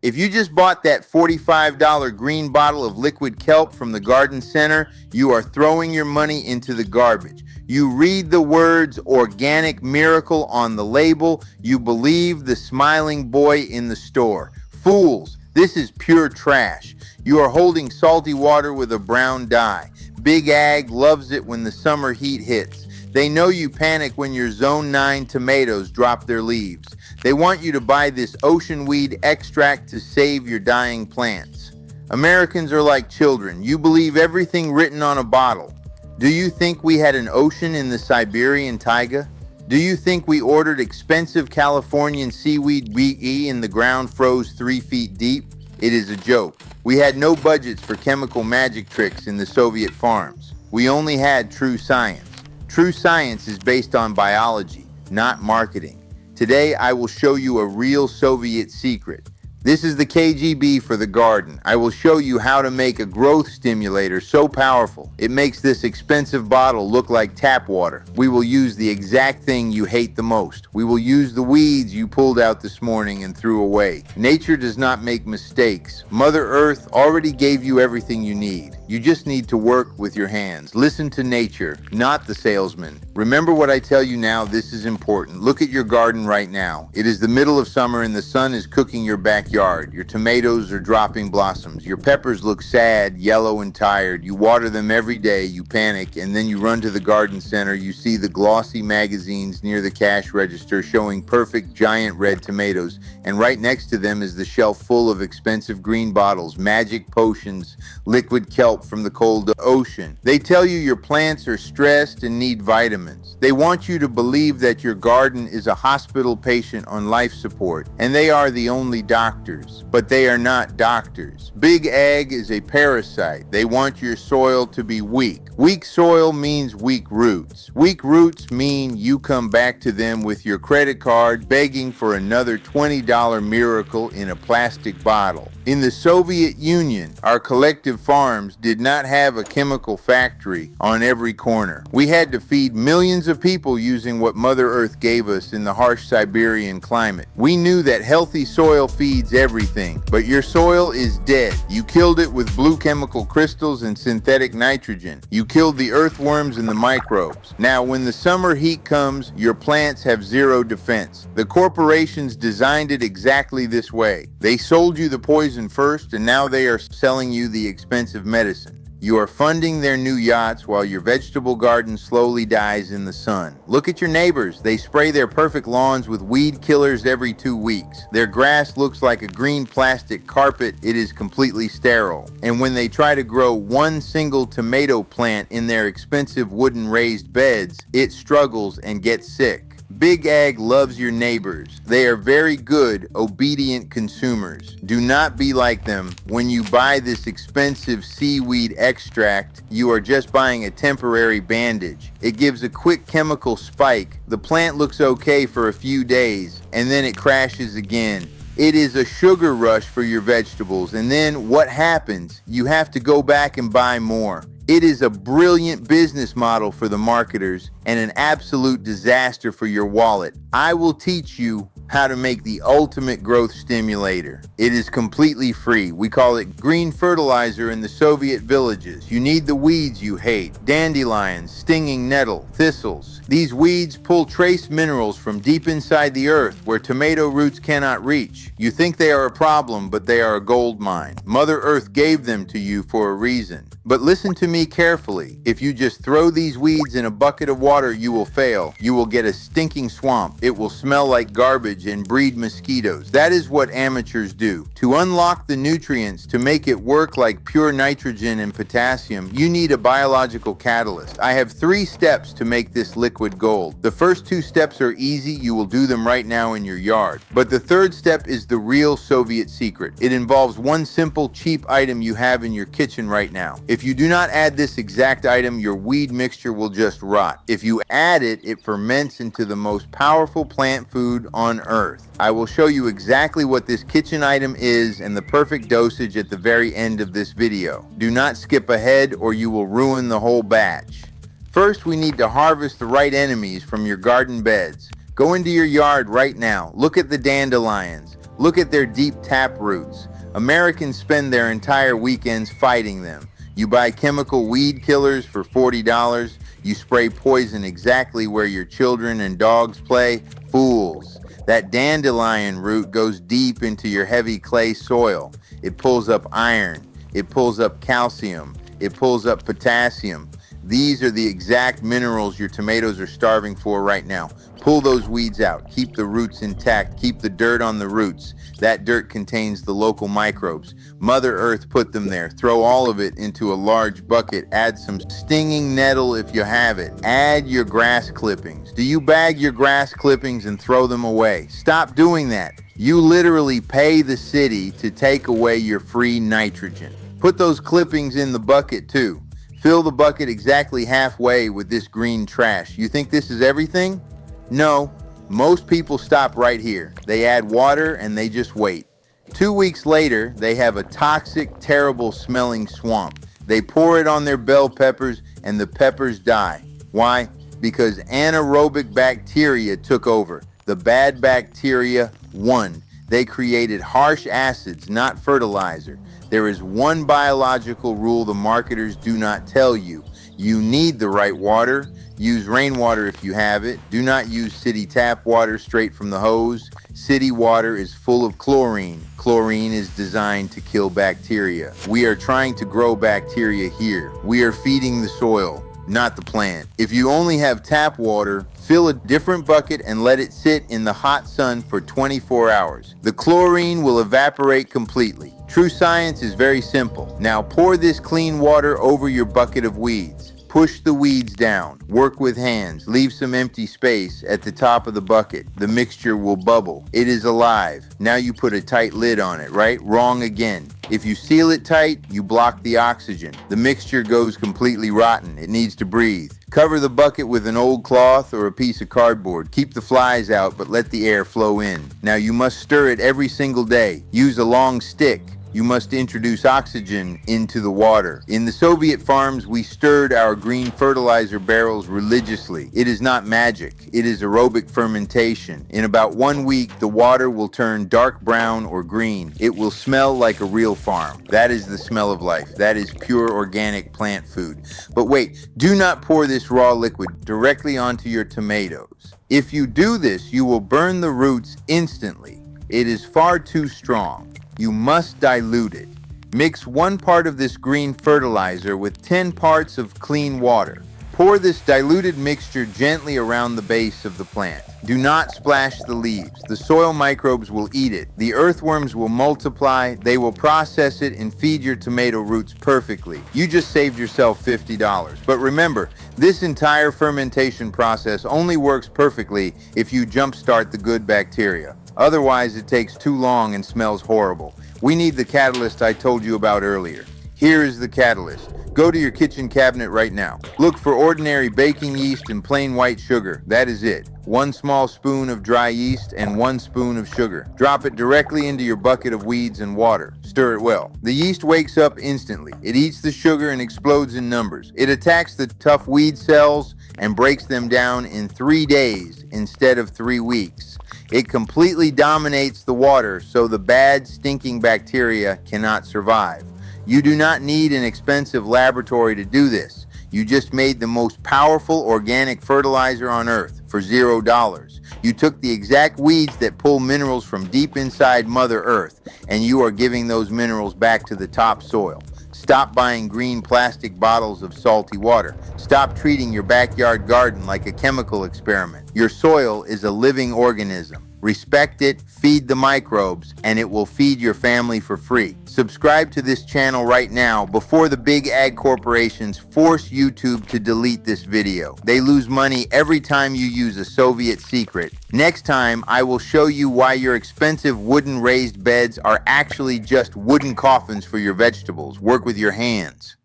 If you just bought that $45 green bottle of liquid kelp from the garden center, you are throwing your money into the garbage. You read the words organic miracle on the label, you believe the smiling boy in the store. Fools, this is pure trash. You are holding salty water with a brown dye. Big Ag loves it when the summer heat hits. They know you panic when your Zone 9 tomatoes drop their leaves. They want you to buy this ocean weed extract to save your dying plants. Americans are like children. You believe everything written on a bottle. Do you think we had an ocean in the Siberian taiga? Do you think we ordered expensive Californian seaweed we in the ground froze 3 feet deep? It is a joke. We had no budgets for chemical magic tricks in the Soviet farms. We only had true science. True science is based on biology, not marketing. Today, I will show you a real Soviet secret. This is the KGB for the garden. I will show you how to make a growth stimulator so powerful it makes this expensive bottle look like tap water. We will use the exact thing you hate the most. We will use the weeds you pulled out this morning and threw away. Nature does not make mistakes. Mother Earth already gave you everything you need. You just need to work with your hands. Listen to nature, not the salesman. Remember what I tell you now, this is important. Look at your garden right now. It is the middle of summer and the sun is cooking your backyard. Your tomatoes are dropping blossoms. Your peppers look sad, yellow, and tired. You water them every day, you panic, and then you run to the garden center. You see the glossy magazines near the cash register showing perfect giant red tomatoes, and right next to them is the shelf full of expensive green bottles, magic potions, liquid kelp from the cold ocean. They tell you your plants are stressed and need vitamins. They want you to believe that your garden is a hospital patient on life support, and they are the only doctors. But they are not doctors. Big Ag is a parasite. They want your soil to be weak. Weak soil means weak roots. Weak roots mean you come back to them with your credit card begging for another $20 miracle in a plastic bottle. In the Soviet Union, our collective farms did not have a chemical factory on every corner. We had to feed millions of people using what Mother Earth gave us in the harsh Siberian climate. We knew that healthy soil feeds everything, but your soil is dead. You killed it with blue chemical crystals and synthetic nitrogen. You killed the earthworms and the microbes. Now, when the summer heat comes, your plants have zero defense. The corporations designed it exactly this way. They sold you the poison first, and now they are selling you the expensive medicine. You are funding their new yachts while your vegetable garden slowly dies in the sun. Look at your neighbors. They spray their perfect lawns with weed killers every 2 weeks. Their grass looks like a green plastic carpet. It is completely sterile. And when they try to grow one single tomato plant in their expensive wooden raised beds, it struggles and gets sick. Big Ag loves your neighbors. They are very good, obedient consumers. Do not be like them. When you buy this expensive seaweed extract, you are just buying a temporary bandage. It gives a quick chemical spike. The plant looks okay for a few days, and then it crashes again. It is a sugar rush for your vegetables, and then what happens? You have to go back and buy more. It is a brilliant business model for the marketers and an absolute disaster for your wallet. I will teach you how to make the ultimate growth stimulator. It is completely free. We call it green fertilizer in the Soviet villages. You need the weeds you hate: dandelions, stinging nettle, thistles. These weeds pull trace minerals from deep inside the earth where tomato roots cannot reach. You think they are a problem, but they are a gold mine. Mother Earth gave them to you for a reason. But listen to me carefully. If you just throw these weeds in a bucket of water, you will fail. You will get a stinking swamp. It will smell like garbage and breed mosquitoes. That is what amateurs do. To unlock the nutrients, to make it work like pure nitrogen and potassium, you need a biological catalyst. I have 3 steps to make this liquid gold. The first 2 steps are easy. You will do them right now in your yard. But the third step is the real Soviet secret. It involves one simple, cheap item you have in your kitchen right now. If you do not add this exact item, your weed mixture will just rot. If you add it, it ferments into the most powerful plant food on earth. I will show you exactly what this kitchen item is and the perfect dosage at the very end of this video. Do not skip ahead or you will ruin the whole batch. First, we need to harvest the right enemies from your garden beds. Go into your yard right now. Look at the dandelions. Look at their deep tap roots. Americans spend their entire weekends fighting them. You buy chemical weed killers for $40. You spray poison exactly where your children and dogs play. Fools. That dandelion root goes deep into your heavy clay soil. It pulls up iron. It pulls up calcium. It pulls up potassium. These are the exact minerals your tomatoes are starving for right now. Pull those weeds out. Keep the roots intact. Keep the dirt on the roots. That dirt contains the local microbes. Mother Earth put them there. Throw all of it into a large bucket. Add some stinging nettle if you have it. Add your grass clippings. Do you bag your grass clippings and throw them away? Stop doing that. You literally pay the city to take away your free nitrogen. Put those clippings in the bucket too. Fill the bucket exactly halfway with this green trash. You think this is everything? No. Most people stop right here. They add water and they just wait. 2 weeks later, they have a toxic, terrible smelling swamp. They pour it on their bell peppers and the peppers die. Why? Because anaerobic bacteria took over. The bad bacteria won. They created harsh acids, not fertilizer. There is one biological rule the marketers do not tell you. You need the right water. Use rainwater if you have it. Do not use city tap water straight from the hose. City water is full of chlorine. Chlorine is designed to kill bacteria. We are trying to grow bacteria here. We are feeding the soil, not the plant. If you only have tap water, fill a different bucket and let it sit in the hot sun for 24 hours. The chlorine will evaporate completely. True science is very simple. Now pour this clean water over your bucket of weeds. Push the weeds down. Work with hands. Leave some empty space at the top of the bucket. The mixture will bubble. It is alive. Now you put a tight lid on it, right? Wrong again. If you seal it tight, you block the oxygen. The mixture goes completely rotten. It needs to breathe. Cover the bucket with an old cloth or a piece of cardboard. Keep the flies out, but let the air flow in. Now you must stir it every single day. Use a long stick. You must introduce oxygen into the water. In the Soviet farms, we stirred our green fertilizer barrels religiously. It is not magic. It is aerobic fermentation. In about 1 week, the water will turn dark brown or green. It will smell like a real farm. That is the smell of life. That is pure organic plant food. But wait, do not pour this raw liquid directly onto your tomatoes. If you do this, you will burn the roots instantly. It is far too strong. You must dilute it. Mix 1 part of this green fertilizer with 10 parts of clean water. Pour this diluted mixture gently around the base of the plant. Do not splash the leaves. The soil microbes will eat it. The earthworms will multiply. They will process it and feed your tomato roots perfectly. You just saved yourself $50. But remember, this entire fermentation process only works perfectly if you jumpstart the good bacteria. Otherwise, it takes too long and smells horrible. We need the catalyst I told you about earlier. Here is the catalyst. Go to your kitchen cabinet right now. Look for ordinary baking yeast and plain white sugar. That is it. 1 small spoon of dry yeast and 1 spoon of sugar. Drop it directly into your bucket of weeds and water. Stir it well. The yeast wakes up instantly. It eats the sugar and explodes in numbers. It attacks the tough weed cells and breaks them down in 3 days instead of 3 weeks. It completely dominates the water, so the bad, stinking bacteria cannot survive. You do not need an expensive laboratory to do this. You just made the most powerful organic fertilizer on Earth for $0. You took the exact weeds that pull minerals from deep inside Mother Earth, and you are giving those minerals back to the topsoil. Stop buying green plastic bottles of salty water. Stop treating your backyard garden like a chemical experiment. Your soil is a living organism. Respect it, feed the microbes, and it will feed your family for free. Subscribe to this channel right now before the big ag corporations force YouTube to delete this video. They lose money every time you use a Soviet secret. Next time, I will show you why your expensive wooden raised beds are actually just wooden coffins for your vegetables. Work with your hands.